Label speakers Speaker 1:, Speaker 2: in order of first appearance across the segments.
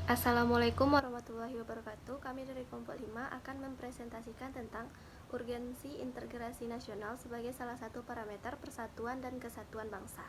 Speaker 1: Assalamualaikum warahmatullahi wabarakatuh. Kami dari kelompok 5 akan mempresentasikan tentang urgensi integrasi nasional sebagai salah satu parameter persatuan dan kesatuan bangsa.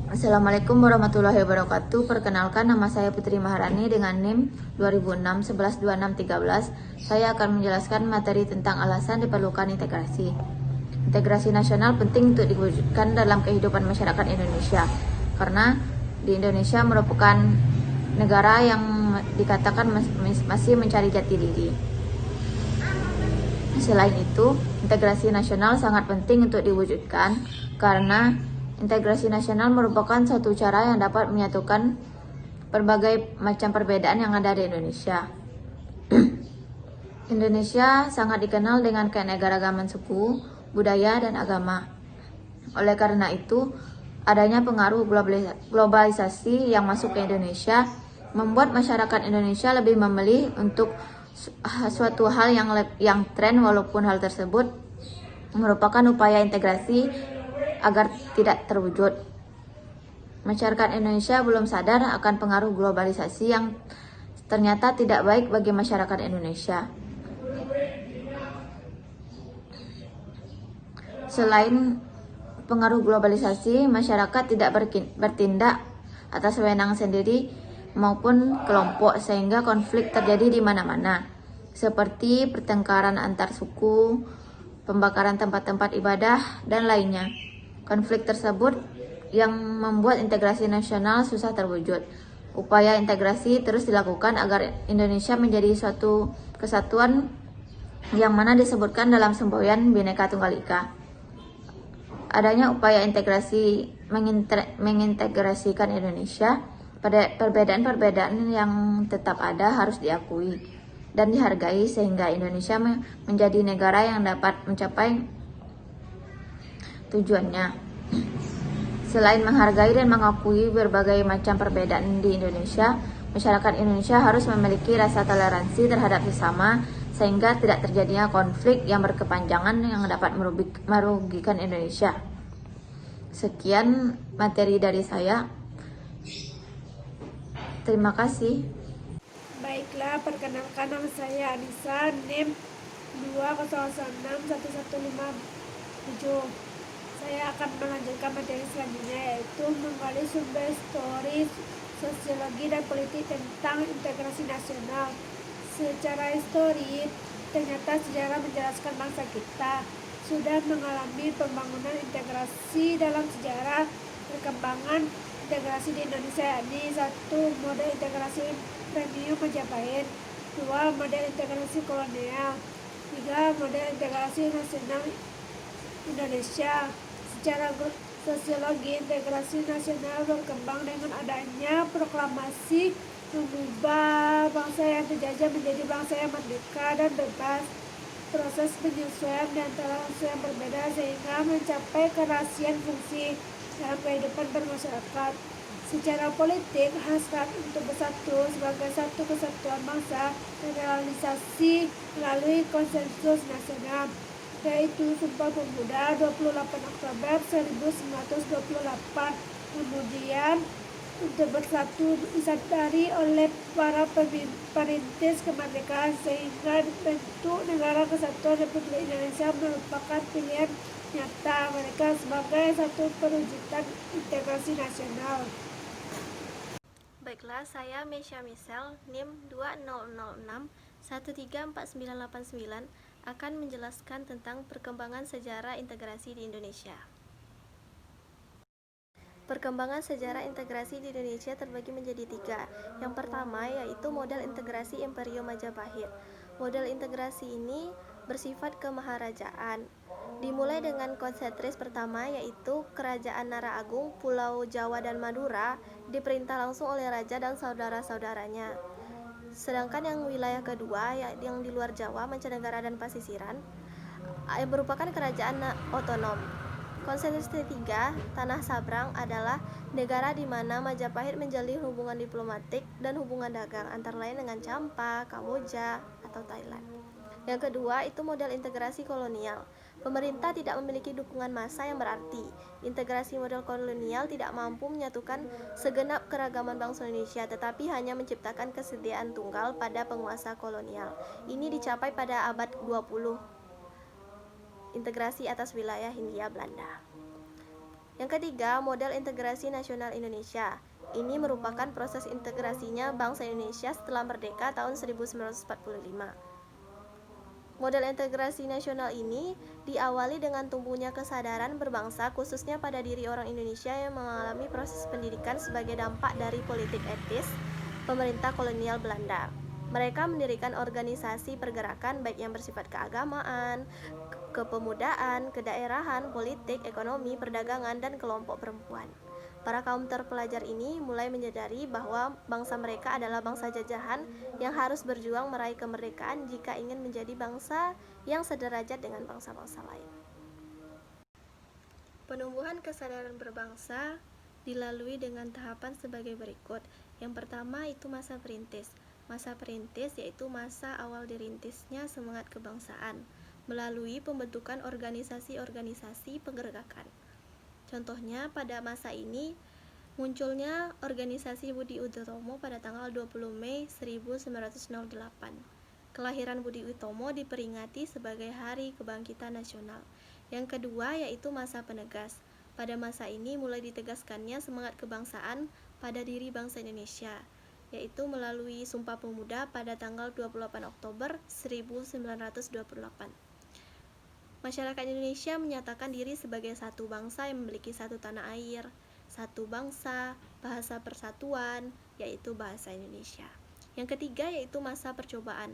Speaker 2: Assalamualaikum warahmatullahi wabarakatuh. Perkenalkan, nama saya Putri Maharani dengan NIM 2006 112613. Saya akan menjelaskan materi tentang alasan diperlukan integrasi. Integrasi nasional penting untuk diwujudkan dalam kehidupan masyarakat Indonesia, karena di Indonesia merupakan negara yang dikatakan masih mencari jati diri. Selain itu, integrasi nasional sangat penting untuk diwujudkan karena integrasi nasional merupakan suatu cara yang dapat menyatukan berbagai macam perbedaan yang ada di Indonesia. Indonesia sangat dikenal dengan keanekaragaman suku, budaya, dan agama. Oleh karena itu, adanya pengaruh globalisasi yang masuk ke Indonesia membuat masyarakat Indonesia lebih memilih untuk suatu hal yang tren, walaupun hal tersebut merupakan upaya integrasi agar tidak terwujud. Masyarakat Indonesia belum sadar akan pengaruh globalisasi yang ternyata tidak baik bagi masyarakat Indonesia. Selain pengaruh globalisasi, masyarakat tidak bertindak atas wewenang sendiri maupun kelompok, sehingga konflik terjadi di mana-mana, seperti pertengkaran antar suku, pembakaran tempat-tempat ibadah, dan lainnya. Konflik tersebut yang membuat integrasi nasional susah terwujud. Upaya integrasi terus dilakukan agar Indonesia menjadi suatu kesatuan yang mana disebutkan dalam semboyan Bhinneka Tunggal Ika. Adanya upaya integrasi mengintegrasikan Indonesia, pada perbedaan-perbedaan yang tetap ada harus diakui dan dihargai sehingga Indonesia menjadi negara yang dapat mencapai tujuannya. Selain menghargai dan mengakui berbagai macam perbedaan di Indonesia, masyarakat Indonesia harus memiliki rasa toleransi terhadap sesama sehingga tidak terjadinya konflik yang berkepanjangan yang dapat merugikan Indonesia. Sekian materi dari saya. Terima kasih.
Speaker 3: Baiklah, perkenalkan, nama saya Anissa, NIM 20061157. Saya akan melanjutkan materi selanjutnya, yaitu menggali sumber histori, sosiologi, dan politik tentang integrasi nasional. Secara histori, ternyata sejarah menjelaskan bangsa kita sudah mengalami pembangunan integrasi. Dalam sejarah perkembangan integrasi di Indonesia, yakni 1. Model integrasi premium Majapahit, 2. Model integrasi kolonial, 3. Model integrasi nasional Indonesia. Secara sosiologi, integrasi nasional berkembang dengan adanya proklamasi mengubah bangsa yang terjajah menjadi bangsa yang merdeka dan bebas. Proses penyesuaian di antara unsur yang berbeda sehingga mencapai kerahasiaan fungsi dalam kehidupan bermasyarakat. Secara politik, hasrat untuk bersatu sebagai satu kesatuan bangsa terrealisasi melalui konsensus nasional, yaitu Sumpah Pemuda 28 Oktober 1928. Kemudian untuk bersatu disadari oleh para perintis kemerdekaan sehingga bentuk Negara Kesatuan Republik Indonesia merupakan pilihan nyata mereka sebagai satu perwujudan integrasi nasional.
Speaker 1: Baiklah, saya Mesya Misel, NIM 2006 134989 akan menjelaskan tentang perkembangan sejarah integrasi di Indonesia. Perkembangan sejarah integrasi di Indonesia terbagi menjadi 3. Yang pertama yaitu model integrasi Imperium Majapahit. Model integrasi ini bersifat kemaharajaan. Dimulai dengan konsentris pertama, yaitu Kerajaan Nara Agung, Pulau Jawa dan Madura diperintah langsung oleh raja dan saudara-saudaranya. Sedangkan yang wilayah kedua, yang di luar Jawa, mancanegara dan pasisiran, merupakan kerajaan otonom. Konsentris ketiga, Tanah Sabrang, adalah negara di mana Majapahit menjalin hubungan diplomatik dan hubungan dagang antara lain dengan Champa, Kamboja, atau Thailand. Yang kedua itu model integrasi kolonial. Pemerintah tidak memiliki dukungan massa yang berarti. Integrasi model kolonial tidak mampu menyatukan segenap keragaman bangsa Indonesia, tetapi hanya menciptakan kesediaan tunggal pada penguasa kolonial. Ini dicapai pada abad 20, integrasi atas wilayah Hindia Belanda. Yang ketiga, model integrasi nasional Indonesia. Ini merupakan proses integrasinya bangsa Indonesia setelah merdeka tahun 1945. Model integrasi nasional ini diawali dengan tumbuhnya kesadaran berbangsa khususnya pada diri orang Indonesia yang mengalami proses pendidikan sebagai dampak dari politik etis pemerintah kolonial Belanda. Mereka mendirikan organisasi pergerakan baik yang bersifat keagamaan, kepemudaan, kedaerahan, politik, ekonomi, perdagangan, dan kelompok perempuan. Para kaum terpelajar ini mulai menyadari bahwa bangsa mereka adalah bangsa jajahan yang harus berjuang meraih kemerdekaan jika ingin menjadi bangsa yang sederajat dengan bangsa-bangsa lain. Penumbuhan kesadaran berbangsa dilalui dengan tahapan sebagai berikut. Yang pertama itu masa perintis. Masa perintis yaitu masa awal dirintisnya semangat kebangsaan melalui pembentukan organisasi-organisasi pergerakan. Contohnya pada masa ini munculnya organisasi Budi Utomo pada tanggal 20 Mei 1908. Kelahiran Budi Utomo diperingati sebagai Hari Kebangkitan Nasional. Yang kedua yaitu masa penegas. Pada masa ini mulai ditegaskannya semangat kebangsaan pada diri bangsa Indonesia, yaitu melalui Sumpah Pemuda pada tanggal 28 Oktober 1928. Masyarakat Indonesia menyatakan diri sebagai satu bangsa yang memiliki satu tanah air, satu bangsa, bahasa persatuan, yaitu bahasa Indonesia. Yang ketiga yaitu masa percobaan,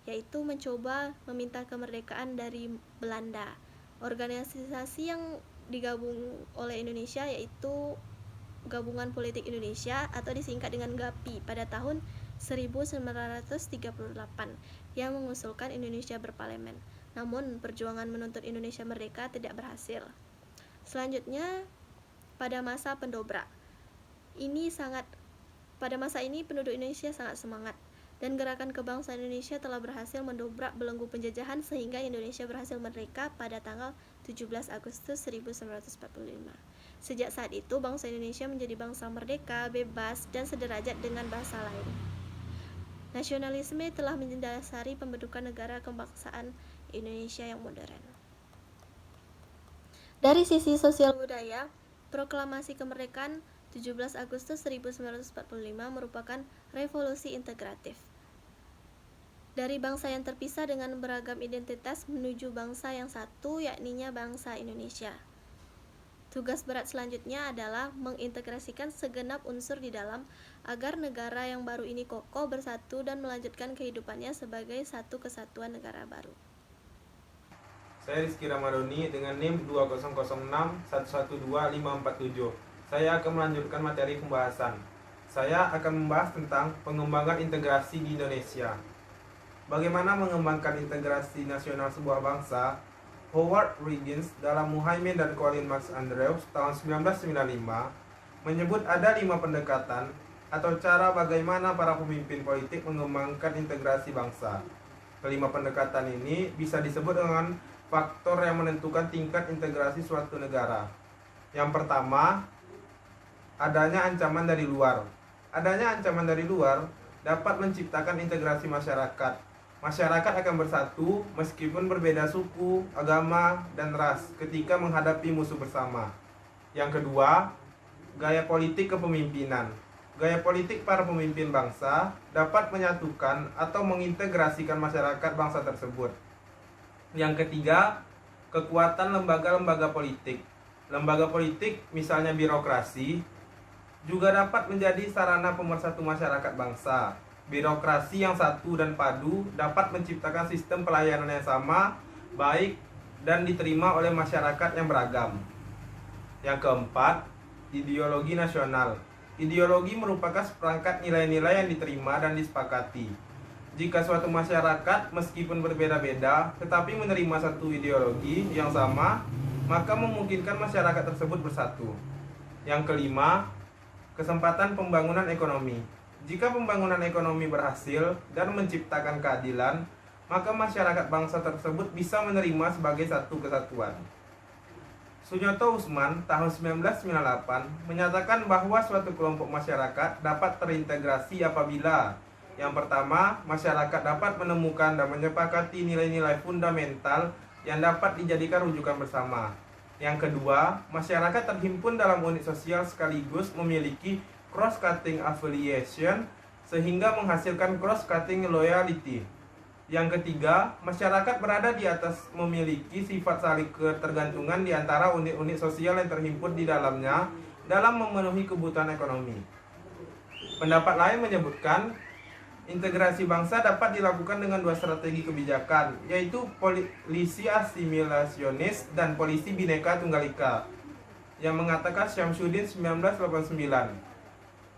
Speaker 1: yaitu mencoba meminta kemerdekaan dari Belanda. Organisasi yang digabung oleh Indonesia yaitu Gabungan Politik Indonesia atau disingkat dengan GAPI pada tahun 1938 yang mengusulkan Indonesia berparlemen. Namun, perjuangan menuntut Indonesia merdeka tidak berhasil. Selanjutnya, pada masa pendobrak. Pada masa ini penduduk Indonesia sangat semangat dan gerakan kebangsaan Indonesia telah berhasil mendobrak belenggu penjajahan sehingga Indonesia berhasil merdeka pada tanggal 17 Agustus 1945. Sejak saat itu, bangsa Indonesia menjadi bangsa merdeka, bebas, dan sederajat dengan bangsa lain. Nasionalisme telah mendasari pembentukan negara kebangsaan Indonesia yang modern. Dari sisi sosial budaya, proklamasi kemerdekaan 17 Agustus 1945 merupakan revolusi integratif. Dari bangsa yang terpisah dengan beragam identitas menuju bangsa yang satu, yakninya bangsa Indonesia. Tugas berat selanjutnya adalah mengintegrasikan segenap unsur di dalam agar negara yang baru ini kokoh, bersatu, dan melanjutkan kehidupannya sebagai satu kesatuan negara baru.
Speaker 4: Saya Rizky Ramadhani dengan NIM 2006112547. Saya akan melanjutkan materi pembahasan. Saya akan membahas tentang pengembangan integrasi di Indonesia. Bagaimana mengembangkan integrasi nasional sebuah bangsa? Howard Riggins dalam Muhaimin dan Colin Max Andrews tahun 1995 menyebut ada 5 pendekatan atau cara bagaimana para pemimpin politik mengembangkan integrasi bangsa. Kelima pendekatan ini bisa disebut dengan faktor yang menentukan tingkat integrasi suatu negara. Yang pertama, adanya ancaman dari luar. Adanya ancaman dari luar dapat menciptakan integrasi masyarakat. Masyarakat akan bersatu meskipun berbeda suku, agama, dan ras ketika menghadapi musuh bersama. Yang kedua, gaya politik kepemimpinan. Gaya politik para pemimpin bangsa dapat menyatukan atau mengintegrasikan masyarakat bangsa tersebut. Yang ketiga, kekuatan lembaga-lembaga politik. Lembaga politik, misalnya birokrasi, juga dapat menjadi sarana pemersatu masyarakat bangsa. Birokrasi yang satu dan padu dapat menciptakan sistem pelayanan yang sama, baik, dan diterima oleh masyarakat yang beragam. Yang keempat, ideologi nasional. Ideologi merupakan seperangkat nilai-nilai yang diterima dan disepakati. Jika suatu masyarakat meskipun berbeda-beda tetapi menerima satu ideologi yang sama, maka memungkinkan masyarakat tersebut bersatu. Yang kelima, kesempatan pembangunan ekonomi. Jika pembangunan ekonomi berhasil dan menciptakan keadilan, maka masyarakat bangsa tersebut bisa menerima sebagai satu kesatuan. Sunyoto Usman tahun 1998 menyatakan bahwa suatu kelompok masyarakat dapat terintegrasi apabila yang pertama, masyarakat dapat menemukan dan menyepakati nilai-nilai fundamental yang dapat dijadikan rujukan bersama. Yang kedua, masyarakat terhimpun dalam unit sosial sekaligus memiliki cross-cutting affiliation sehingga menghasilkan cross-cutting loyalty. Yang ketiga, masyarakat berada di atas memiliki sifat saling ketergantungan di antara unit-unit sosial yang terhimpun di dalamnya dalam memenuhi kebutuhan ekonomi. Pendapat lain menyebutkan integrasi bangsa dapat dilakukan dengan dua strategi kebijakan, yaitu polisi asimilasionis dan polisi Bhinneka Tunggal Ika, yang mengatakan Syamsuddin 1989.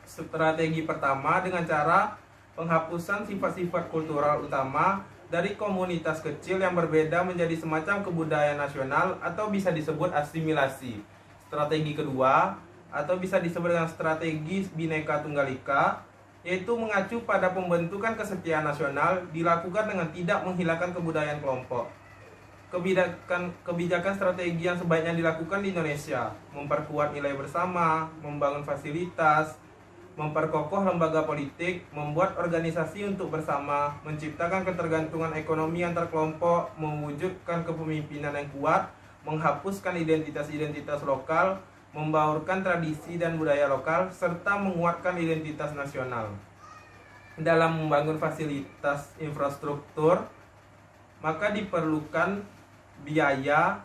Speaker 4: Strategi pertama dengan cara penghapusan sifat-sifat kultural utama dari komunitas kecil yang berbeda menjadi semacam kebudayaan nasional atau bisa disebut asimilasi. Strategi kedua atau bisa disebut dengan strategi Bhinneka Tunggal Ika, yaitu mengacu pada pembentukan kesetiaan nasional dilakukan dengan tidak menghilangkan kebudayaan kelompok. Kebijakan strategi yang sebaiknya dilakukan di Indonesia, memperkuat nilai bersama, membangun fasilitas, memperkokoh lembaga politik, membuat organisasi untuk bersama, menciptakan ketergantungan ekonomi antar kelompok, mewujudkan kepemimpinan yang kuat, menghapuskan identitas-identitas lokal, membaurkan tradisi dan budaya lokal, serta menguatkan identitas nasional. Dalam membangun fasilitas infrastruktur, maka diperlukan biaya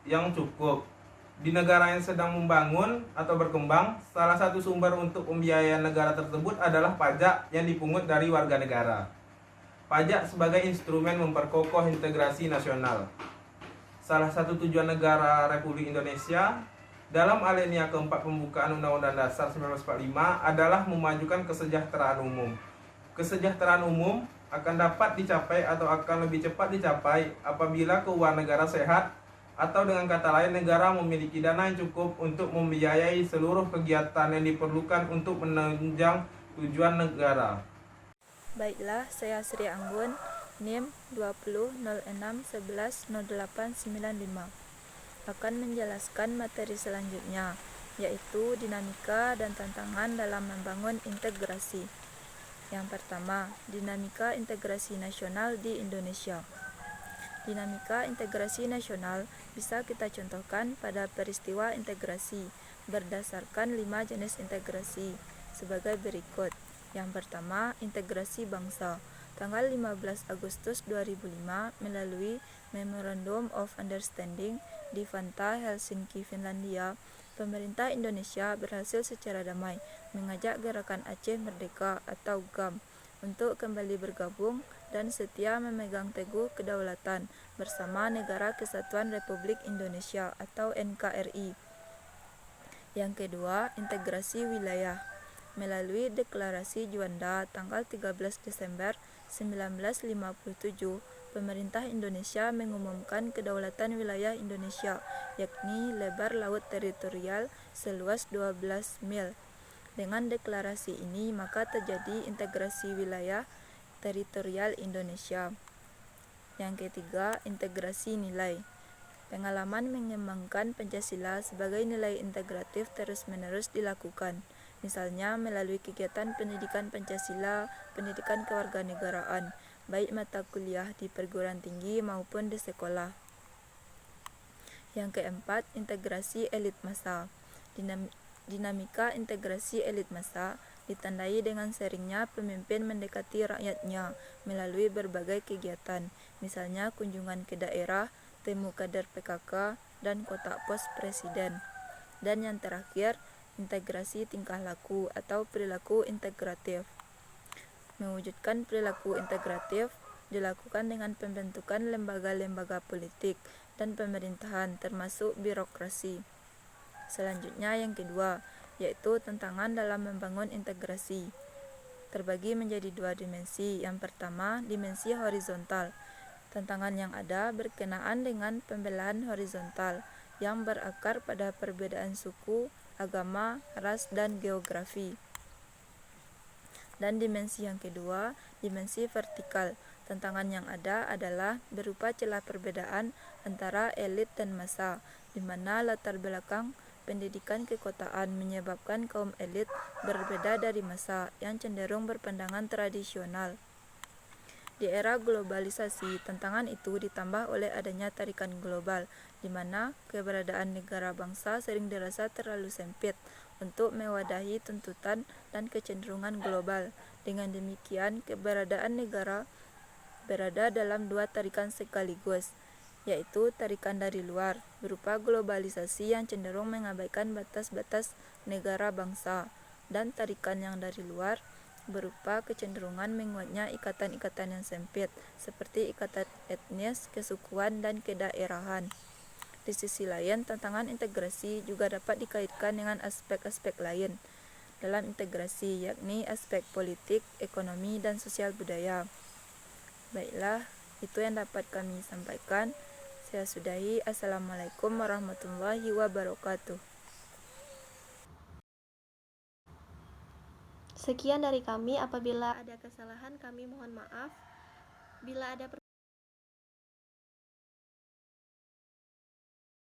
Speaker 4: yang cukup. Di negara yang sedang membangun atau berkembang, salah satu sumber untuk pembiayaan negara tersebut adalah pajak yang dipungut dari warga negara. Pajak sebagai instrumen memperkokoh integrasi nasional. Salah satu tujuan negara Republik Indonesia dalam alinea keempat pembukaan Undang-Undang Dasar 1945 adalah memajukan kesejahteraan umum. Kesejahteraan umum akan dapat dicapai atau akan lebih cepat dicapai apabila keuangan negara sehat, atau dengan kata lain negara memiliki dana yang cukup untuk membiayai seluruh kegiatan yang diperlukan untuk menunjang tujuan negara.
Speaker 5: Baiklah, saya Sri Anggun, NIM 2006110895 akan menjelaskan materi selanjutnya, yaitu dinamika dan tantangan dalam membangun integrasi. Yang pertama, dinamika integrasi nasional di Indonesia. Dinamika integrasi nasional bisa kita contohkan pada peristiwa integrasi berdasarkan 5 jenis integrasi sebagai berikut. Yang pertama, integrasi bangsa. Tanggal 15 Agustus 2005 melalui Memorandum of Understanding di Vantaa, Helsinki, Finlandia, pemerintah Indonesia berhasil secara damai mengajak Gerakan Aceh Merdeka atau GAM untuk kembali bergabung dan setia memegang teguh kedaulatan bersama Negara Kesatuan Republik Indonesia atau NKRI. Yang kedua, integrasi wilayah. Melalui Deklarasi Juanda tanggal 13 Desember 1957, pemerintah Indonesia mengumumkan kedaulatan wilayah Indonesia, yakni lebar laut teritorial seluas 12 mil. Dengan deklarasi ini, maka terjadi integrasi wilayah teritorial Indonesia. Yang ketiga, integrasi nilai. Pengalaman mengembangkan Pancasila sebagai nilai integratif terus-menerus dilakukan. Misalnya melalui kegiatan pendidikan Pancasila, pendidikan kewarganegaraan, baik mata kuliah di perguruan tinggi maupun di sekolah. Yang keempat, integrasi elit massa. Dinamika integrasi elit massa ditandai dengan seringnya pemimpin mendekati rakyatnya melalui berbagai kegiatan, misalnya kunjungan ke daerah, temu kader PKK, dan kotak pos presiden. Dan yang terakhir, integrasi tingkah laku atau perilaku integratif. Mewujudkan perilaku integratif dilakukan dengan pembentukan lembaga-lembaga politik dan pemerintahan termasuk birokrasi. Selanjutnya yang kedua, yaitu tantangan dalam membangun integrasi. Terbagi menjadi 2 dimensi. Yang pertama, dimensi horizontal. Tantangan yang ada berkenaan dengan pembelahan horizontal yang berakar pada perbedaan suku, agama, ras, dan geografi. Dan dimensi yang kedua, dimensi vertikal. Tantangan yang ada adalah berupa celah perbedaan antara elit dan massa, di mana latar belakang pendidikan kekotaan menyebabkan kaum elit berbeda dari massa yang cenderung berpandangan tradisional. Di era globalisasi, tantangan itu ditambah oleh adanya tarikan global, di mana keberadaan negara bangsa sering dirasa terlalu sempit untuk mewadahi tuntutan dan kecenderungan global. Dengan demikian, keberadaan negara berada dalam dua tarikan sekaligus, yaitu tarikan dari luar, berupa globalisasi yang cenderung mengabaikan batas-batas negara bangsa, dan tarikan yang dari luar, berupa kecenderungan menguatnya ikatan-ikatan yang sempit, seperti ikatan etnis, kesukuan, dan kedaerahan. Di sisi lain, tantangan integrasi juga dapat dikaitkan dengan aspek-aspek lain dalam integrasi, yakni aspek politik, ekonomi, dan sosial budaya. Baiklah, itu yang dapat kami sampaikan. Saya sudahi. Assalamualaikum warahmatullahi wabarakatuh.
Speaker 1: Sekian dari kami. Apabila ada kesalahan, kami mohon maaf. Bila ada